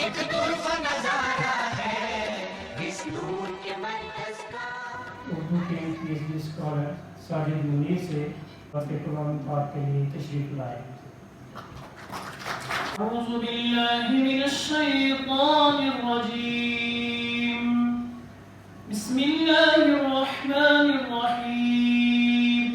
एक तोहफा नजारा है इस नूर के मरकज का। उर्दू के पीएचडी स्कॉलर साजिद मुनीर से कुरान पाक के लिए तशरीफ लाए। अऊज़ु बिल्लाहि मिनश शैतानिर रजीम। बिस्मिल्लाहिर रहमानिर रहीम।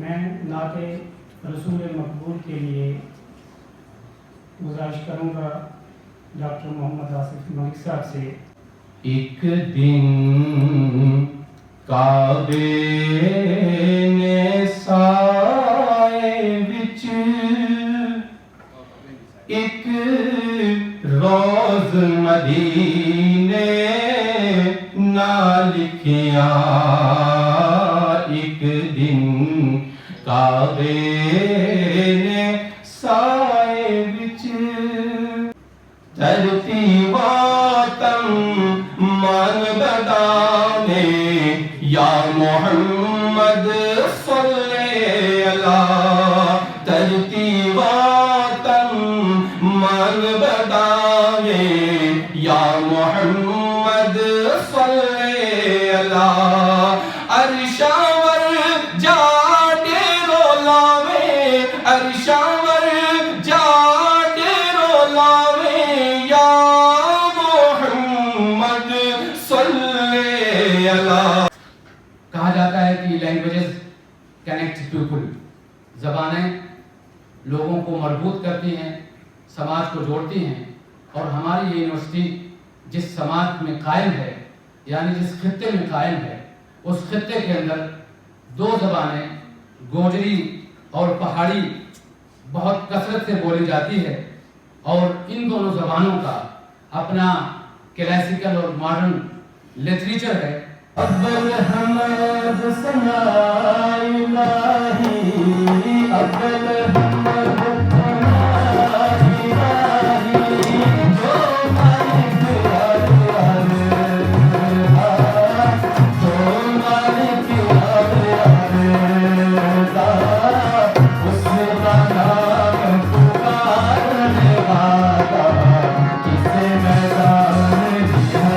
मैं नाते रसूल मकबूल के लिए गुजारिश करूँगा डॉक्टर मोहम्मद आसिफ मलिक साहब से। एक दिन काबे ने साए विच एक रोज मदीने ना लिखिया। एक दिन काबे ने साए विच धरती वातम मान बदाने या मोहम्मद सल्ले अला। धरती वातम मान बदाने या मोहम्मद सल्ले अला। अरशावर जा डेरो लावे, अरशावर जा डेरो लावे या मोहम्मद सल्ले अला। कहा जाता है कि लैंग्वेजेस कनेक्ट पीपल, ज़बानें लोगों को मजबूत करती हैं, समाज को जोड़ती हैं। और हमारी ये यूनिवर्सिटी जिस समाज में कायम है, यानी जिस खित्ते में कायम है, उस खित्ते के अंदर दो ज़बानें गोजरी और पहाड़ी बहुत कसरत से बोली जाती है। और इन दोनों ज़बानों का अपना क्लासिकल और मॉडर्न लिटरेचर है। अव्वल हमद सनाई इलाही, अव्वल हमद सनाई इलाही, जो मालिक जो मालिक उसका नाम पुकारने वाला किसे मैदान दिया।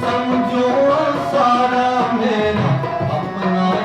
समझो सारा मेरा अपना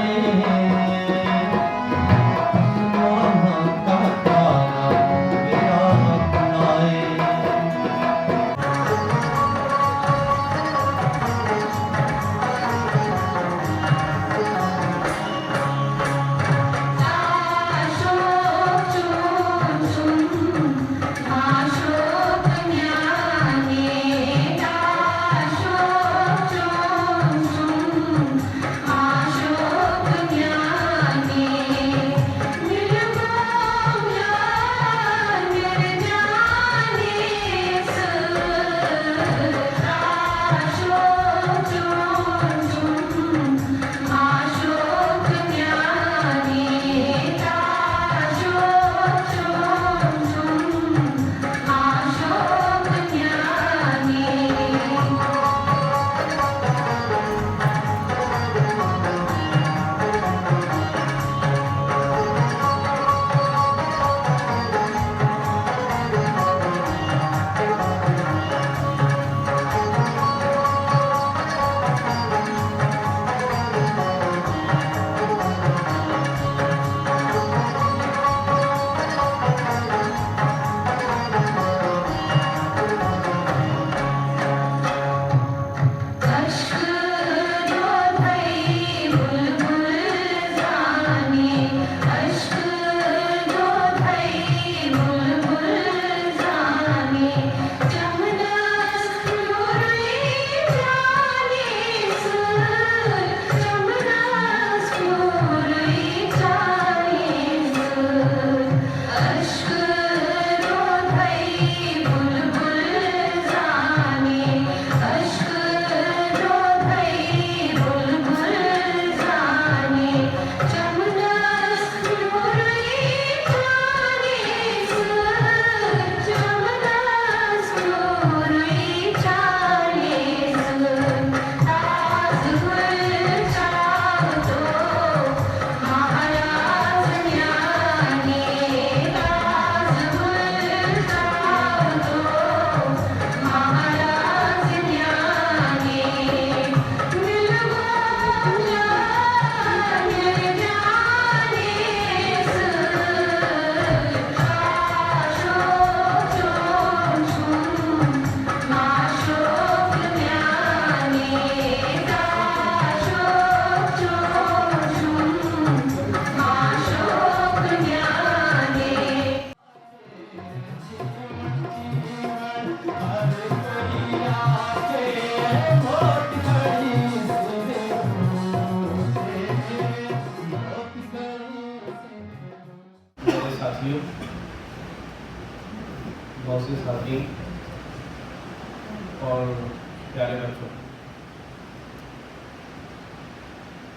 प्यारे बच्चों,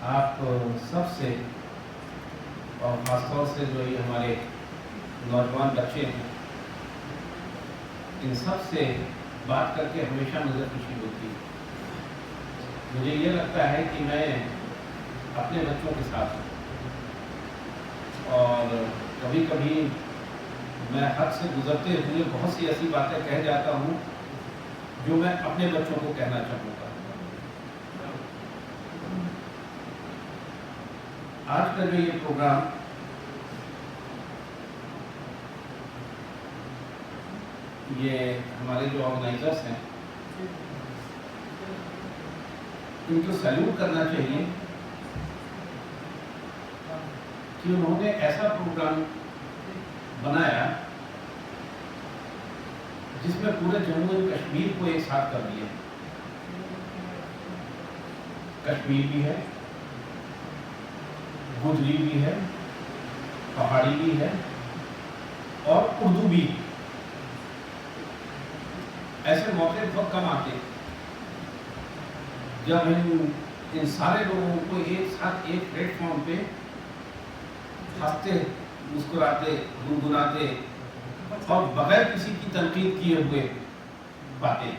आप सबसे और ख़ासतौर से जो ये हमारे नौजवान बच्चे हैं, इन सब से बात करके हमेशा मुझे खुशी होती है। मुझे ये लगता है कि मैं अपने बच्चों के साथ हूँ और कभी कभी मैं हद से गुजरते हुए बहुत सी ऐसी बातें कह जाता हूँ जो मैं अपने बच्चों को कहना चाहूँगा। आज का जो ये प्रोग्राम ये हमारे जो ऑर्गेनाइजर्स हैं, इनको सैल्यूट करना चाहिए कि उन्होंने ऐसा प्रोग्राम बनाया जिसमें पूरे जम्मू एंड कश्मीर को एक साथ कर दिया। कश्मीर भी है, गुजरी भी है, पहाड़ी भी है और उर्दू भी। ऐसे मौके बहुत कम आते जब इन सारे लोगों को एक साथ एक प्लेटफॉर्म पे हंसते, मुस्कुराते, गुनगुनाते और बगैर किसी की तनकीद किए हुए बातें।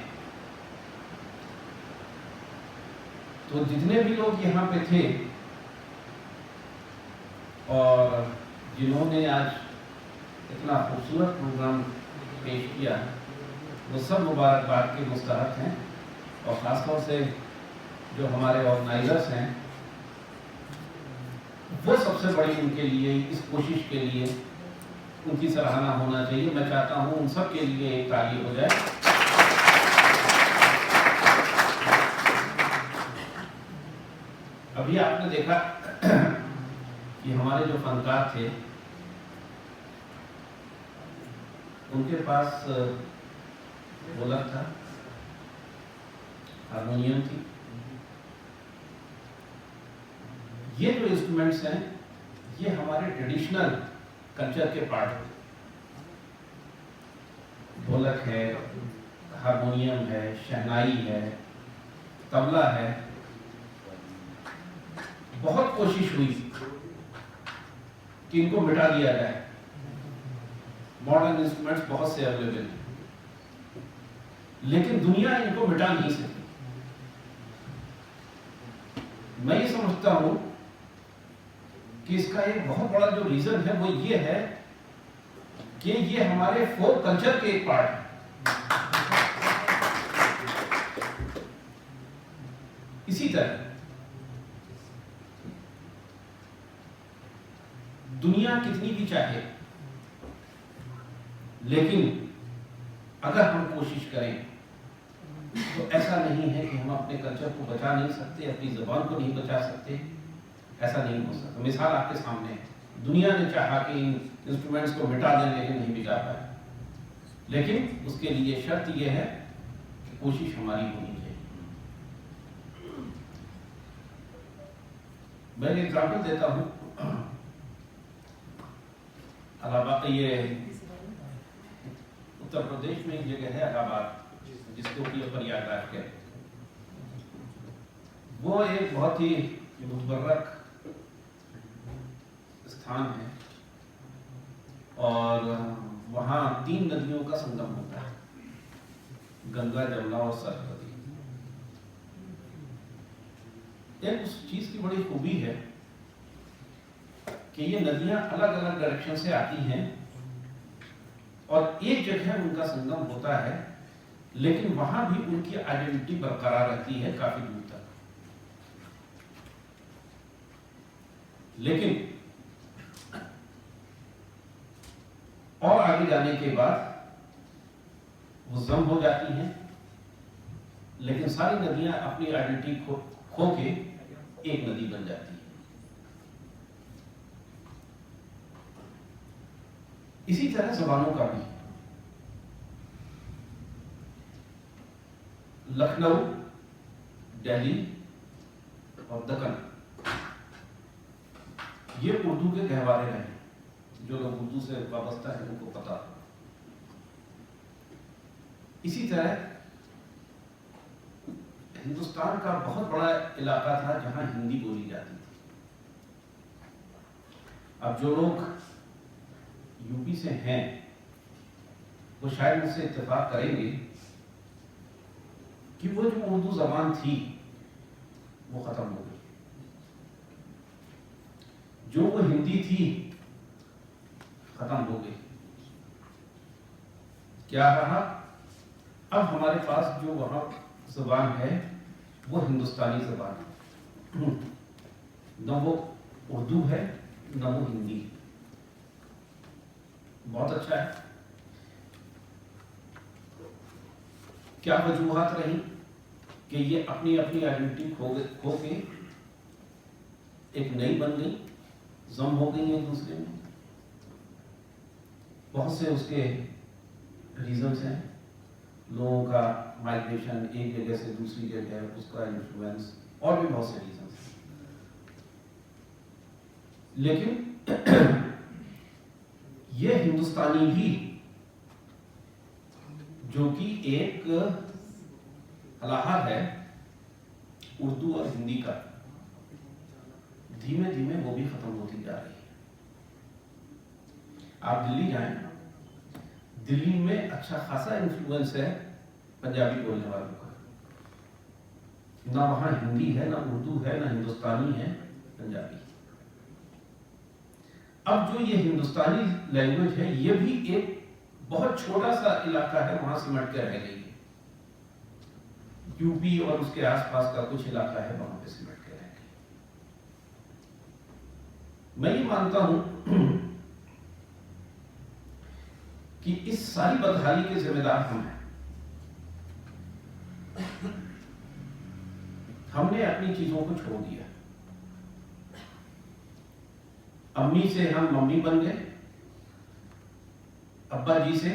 तो जितने भी लोग यहाँ पे थे और जिन्होंने आज इतना खूबसूरत प्रोग्राम पेश किया, वो सब मुबारकबाद के मुस्तहक हैं। और ख़ासतौर से जो हमारे ऑर्गेनाइजर्स हैं, वो सबसे बड़ी उनके लिए इस कोशिश के लिए उनकी सराहना होना चाहिए। मैं चाहता हूँ उन सब के लिए एक ताली हो जाए। अभी आपने देखा कि हमारे जो फनकार थे, उनके पास ढोलक था, हारमोनियम थी। ये जो इंस्ट्रूमेंट्स हैं, ये हमारे ट्रेडिशनल कल्चर के पार्ट हैं। ढोलक है, हारमोनियम है, शहनाई है, तबला है। बहुत कोशिश हुई कि इनको मिटा दिया जाए। मॉडर्न इंस्ट्रूमेंट्स बहुत से अवेलेबल हैं, लेकिन दुनिया इनको मिटा नहीं सकती। मैं ये समझता हूं कि इसका एक बहुत बड़ा जो रीजन है वो ये है कि ये हमारे फोक कल्चर के एक पार्ट है। इसी तरह दुनिया कितनी भी चाहे, लेकिन अगर हम कोशिश करें तो ऐसा नहीं है कि हम अपने कल्चर को बचा नहीं सकते, अपनी ज़बान को नहीं बचा सकते। ऐसा नहीं हो सकता। मिसाल आपके सामने है, दुनिया ने चाहा कि इन इंस्ट्रूमेंट्स को मिटा दें, लेकिन नहीं मिटा पाए। लेकिन उसके लिए शर्त यह है कि कोशिश हमारी होनी चाहिए। मैं एक एग्जाम्पल देता हूँ। इलाहाबाद, ये उत्तर प्रदेश में एक जगह है इलाहाबाद, जिसको कि प्रयागराज कहते हैं। वो एक बहुत ही मुतबर्रक स्थान है और वहाँ 3 नदियों का संगम होता है, गंगा, जमुना और सरस्वती। एक उस चीज की बड़ी खूबी है कि ये नदियां अलग अलग डायरेक्शन से आती हैं और एक जगह उनका संगम होता है, लेकिन वहां भी उनकी आइडेंटिटी बरकरार रहती है काफी दूर तक। लेकिन और आगे जाने के बाद वो जम हो जाती हैं, लेकिन सारी नदियां अपनी आइडेंटिटी खो के एक नदी बन जाती है। इसी तरह जबानों का भी, लखनऊ, दिल्ली और दक्कन, ये उर्दू के गहवारे रहे। जो लोग उर्दू से वाबस्ता है उनको पता। इसी तरह हिंदुस्तान का बहुत बड़ा इलाका था जहां हिंदी बोली जाती थी। अब जो लोग यूपी से हैं वो शायद मुझसे इत्तेफाक करेंगे कि वो जो उर्दू जबान थी वो खत्म हो गई, जो वो हिंदी थी खत्म हो गई। क्या रहा? अब हमारे पास जो वहां ज़बान है वो हिंदुस्तानी ज़बान है, न वो उर्दू है न वो हिंदी। बहुत अच्छा है। क्या वजूहात रही कि ये अपनी अपनी आइडेंटिटी खो के एक नई बन गई, जम हो गई एक दूसरे में। बहुत से उसके रीजंस हैं। लोगों का माइग्रेशन एक जगह से दूसरी जगह, उसका इन्फ्लुएंस, और भी बहुत से रीजंस हैं। लेकिन ये हिंदुस्तानी भी, जो कि एक अलाहा है उर्दू और हिंदी का, धीमे धीमे वो भी खत्म होती जा रही है। आप दिल्ली जाएं, दिल्ली में अच्छा खासा इन्फ्लुएंस है पंजाबी बोलने वालों का। ना वहां हिंदी है, ना उर्दू है, ना हिंदुस्तानी है, पंजाबी। अब जो ये हिंदुस्तानी लैंग्वेज है ये भी एक बहुत छोटा सा इलाका है, वहां सिमट के रह गई है। यूपी और उसके आसपास का कुछ इलाका है, वहां पे सिमट के रह गई। मैं ये मानता हूं कि इस सारी बदहाली के जिम्मेदार हम हैं। हमने अपनी चीजों को छोड़ दिया। अम्मी से हम मम्मी बन गए, अब्बा जी से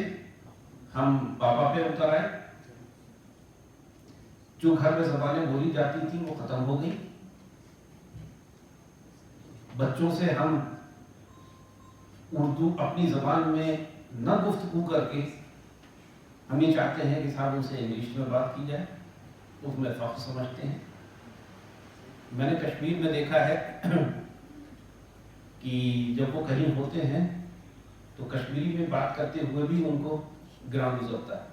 हम पापा पे उतर आए। जो घर में ज़बानें बोली जाती थी वो खत्म हो गई। बच्चों से हम उर्दू अपनी ज़बान में न गुफ्तगू करके हम ये चाहते हैं कि साहब उनसे इंग्लिश में बात की जाए, उसमें फ़ख्र समझते हैं। मैंने कश्मीर में देखा है कि जब वो कहीं होते हैं तो कश्मीरी में बात करते हुए भी उनको गिरान गुजरता है।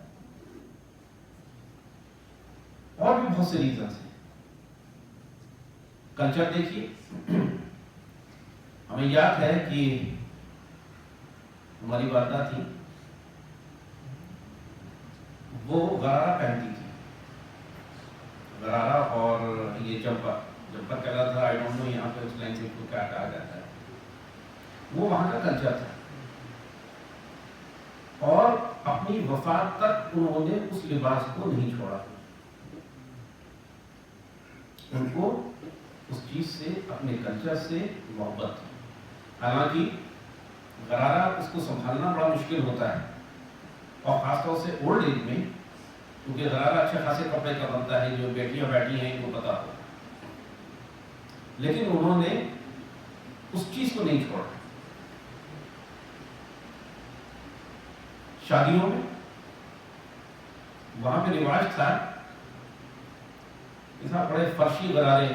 और भी बहुत से रीजंस हैं। कल्चर देखिए, हमें याद है कि हमारी वालदा थी, वो गरारा पहनती थी, गरारा और ये जब्बर कहला था। आई डोंट नो यहाँ पे उस लैंग्वेज को क्या कहा जाता है। वो वहां का कल्चर था और अपनी वफात तक उन्होंने उस लिबास को नहीं छोड़ा। उनको उस चीज से, अपने कल्चर से मोहब्बत थी। हालांकि गरारा उसको संभालना बड़ा मुश्किल होता है, और खासतौर से ओल्ड एज में, क्योंकि गरारा अच्छे खासे कपड़े का बनता है, जो बेटियां बैठी हैं इनको पता हो। लेकिन उन्होंने उस चीज को नहीं छोड़ा। शादियों में वहां पे रिवाज था, इतना बड़े फर्शी गरारे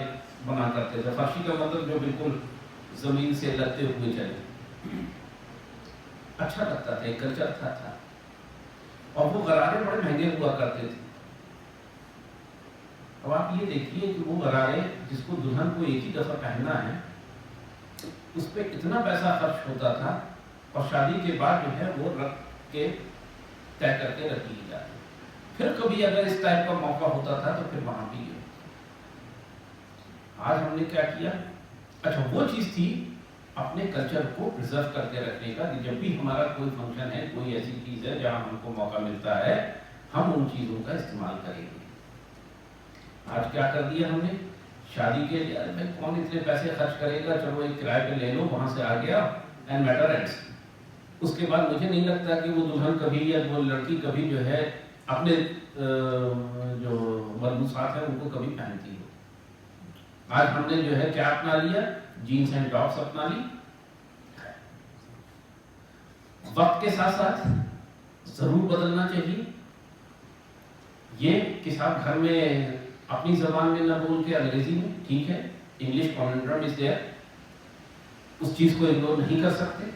बना करते थे। फर्शी का मतलब जो बिल्कुल जमीन से लगते हुए चले, अच्छा लगता था, एक कल्चर था। और वो गरारे बड़े महंगे हुआ करते थे। अब आप ये देखिए कि वो गरारे जिसको दुल्हन को एक ही दफा पहनना है, उस पर इतना पैसा खर्च होता था, और शादी के बाद जो है वो रख के तय करके रख ली जाती। फिर कभी अगर इस टाइप का मौका होता था तो फिर वहां भी गए। आज हमने क्या किया? अच्छा, वो चीज थी अपने कल्चर को प्रिजर्व करके रखने का, कि जब भी हमारा कोई फंक्शन है, कोई ऐसी चीज है जहां हमको मौका मिलता है, हम उन चीजों का इस्तेमाल करेंगे। आज क्या कर दिया हमने? शादी के लिए, अरे भाई कौन इतने पैसे खर्च करेगा, चलो एक किराए पे ले लो, वहां से आ गया, एंड मैटर एंड्स। उसके बाद मुझे नहीं लगता कि वो दुल्हन कभी या वो लड़की कभी जो है अपने जो मलबूसात है उनको कभी पहनती हो। आज हमने जो है क्या अपना लिया? जीन्स एंड टॉप्स अपना ली। वक्त के साथ साथ जरूर बदलना चाहिए ये कि साहब घर में अपनी जबान में ना बोल के अंग्रेजी में, ठीक है, इंग्लिश कॉन्वेंट्रम इज देयर, उस चीज को इग्नोर नहीं कर सकते।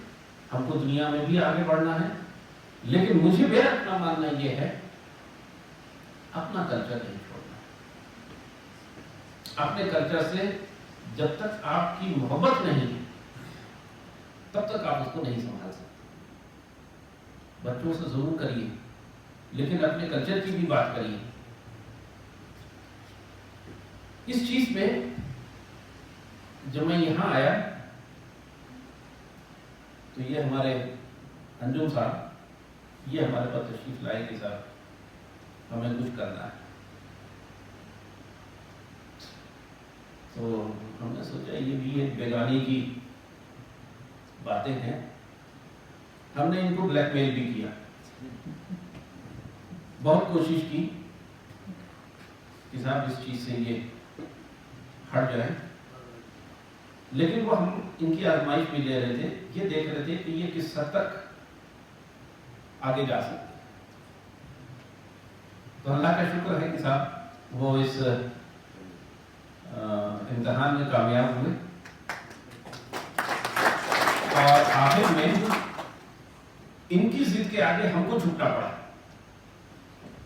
हमको दुनिया में भी आगे बढ़ना है, लेकिन मुझे मेरा अपना मानना यह है, अपना कल्चर नहीं छोड़ना। अपने कल्चर से जब तक आपकी मोहब्बत नहीं है तब तक आप उसको नहीं संभाल सकते। बच्चों से जरूर करिए, लेकिन अपने कल्चर की भी बात करिए। इस चीज में जब मैं यहां आया तो ये हमारे अंजुम साहब, ये हमारे पास तशरीफ लाए कि साहब हमें कुछ करना है। तो हमने सोचा ये भी एक बेगानी की बातें हैं। हमने इनको ब्लैकमेल भी किया, बहुत कोशिश की कि साहब इस चीज से ये हट जाए, लेकिन वो हम इनकी आजमाइश भी ले रहे थे, ये देख रहे थे कि ये किस हद तक आगे जा सकते। तो अल्लाह का शुक्र है कि साहब वो इस इम्तिहान में कामयाब हुए और आखिर में इनकी जिद के आगे हमको झुकना पड़ा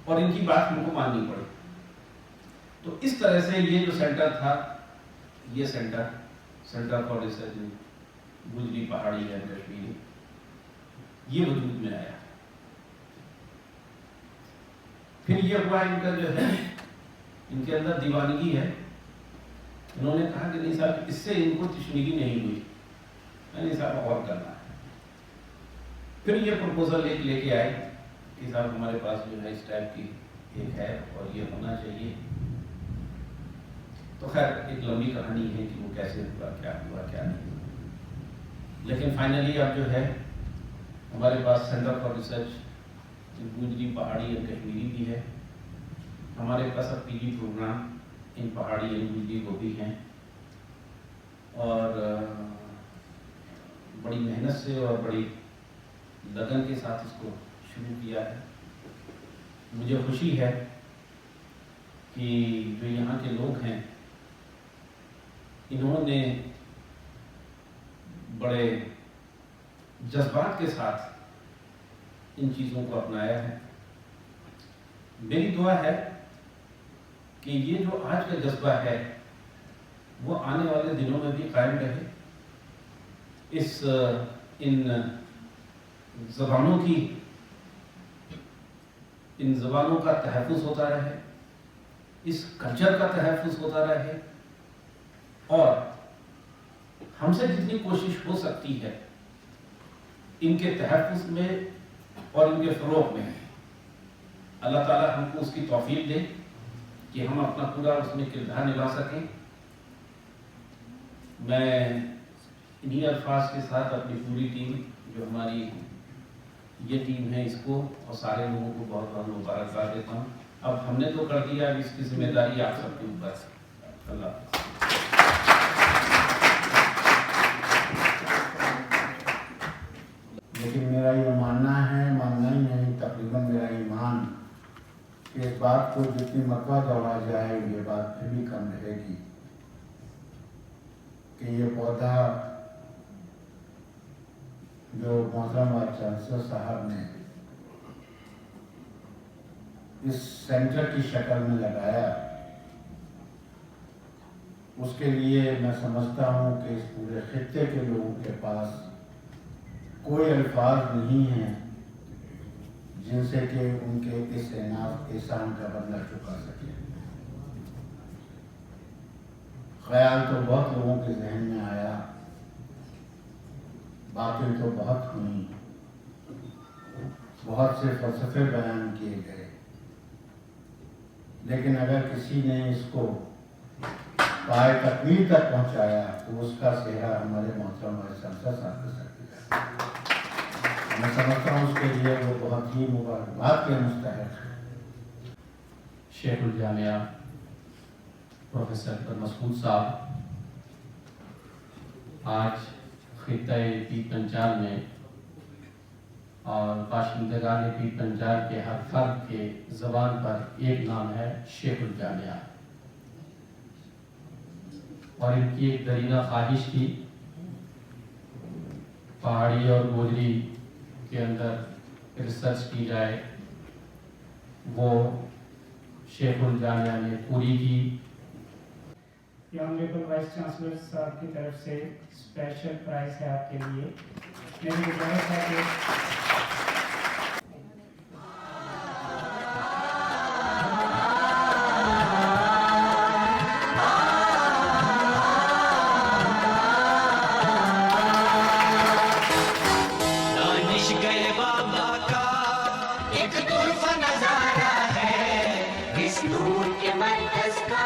और इनकी बात हमको माननी पड़ी। तो इस तरह से ये जो सेंटर था, ये सेंटर फॉर रिसर्च इन गुजरी पहाड़ी एंड कश्मीरी, ये वजूद में आया। फिर ये हुआ इनका जो है, इनके अंदर दीवानगी है। उन्होंने कहा कि नहीं साहब इससे इनको तशनीगी नहीं हुई, नहीं साहब और करना है। फिर ये प्रपोजल लेके आए कि साहब हमारे पास जो है इस टाइप की एक है और ये होना चाहिए। तो खैर एक लंबी कहानी है कि वो कैसे हुआ क्या नहीं। लेकिन फाइनली अब जो है हमारे पास सेंटर फॉर रिसर्च गुजरी पहाड़ी एंड कश्मीरी भी है। हमारे पास अब पीजी प्रोग्राम इन पहाड़ी एंड गुजरी को भी हैं और बड़ी मेहनत से और बड़ी लगन के साथ इसको शुरू किया है। मुझे खुशी है कि जो यहाँ के लोग हैं इन्होंने बड़े जज्बात के साथ इन चीज़ों को अपनाया है। मेरी दुआ है कि ये जो आज का जज्बा है वो आने वाले दिनों में भी कायम रहे। इन ज़बानों का तहफ़्फ़ुज़ होता रहे, इस कल्चर का तहफ़्फ़ुज़ होता रहे और हमसे जितनी कोशिश हो सकती है इनके तहफ़्फ़ुज़ में और इनके फ़रोग़ में अल्लाह ताला हमको उसकी तौफ़ीक़ दे कि हम अपना पूरा उसमें किरदार निभा सकें। मैं इन्हीं अल्फाज के साथ अपनी पूरी टीम, जो हमारी ये टीम है, इसको और सारे लोगों को बहुत बहुत मुबारकबाद देता हूँ। अब हमने तो कर दिया, अब इसकी जिम्मेदारी आप सबके ऊपर है। अल्लाह। लेकिन मेरा ये मानना ही नहीं, तकरीबन मेरा ईमान कि इस बात को जितनी मरतबा दोहराया जाए ये बात फिर भी कम रहेगी कि ये पौधा जो मोहतरम चांसलर साहब ने इस सेंटर की शक्ल में लगाया, उसके लिए मैं समझता हूँ कि इस पूरे खित्ते के लोगों के पास कोई अल्फाज नहीं हैं जिनसे कि उनके इस एहसान का बदला चुका सके। ख्याल तो बहुत लोगों के जहन में आया, बातें तो बहुत हुई, बहुत से फलसफे बयान किए गए, लेकिन अगर किसी ने इसको पाए तकमील तक पहुंचाया तो उसका सेहरा हमारे मोहतरम चांसलर साहब के साथ है। मैं समझता हूँ उसके लिए वो बहुत ही मुबारकबाद के मुस्तहिक़ है। शेखुल जामिया प्रोफेसर मसूद साहब आज खित्ते पीर पंजाल में और बाशिंदगान पीर पंजाल के हर फर्द के ज़बान पर एक नाम है शेखुल जामिया। और इनकी एक दरीना ख्वाहिश थी पहाड़ी और गोजरी के अंदर रिसर्च की जाए, वो शेखुल जामिया ने पूरी की। ऑनरेबल वाइस चांसलर साहब की तरफ से स्पेशल प्राइज है आपके लिए। मेरी गुजारिश है कि दानिश गए बाबा का एक तोहफा नजारा है इस नूर के मरकज का।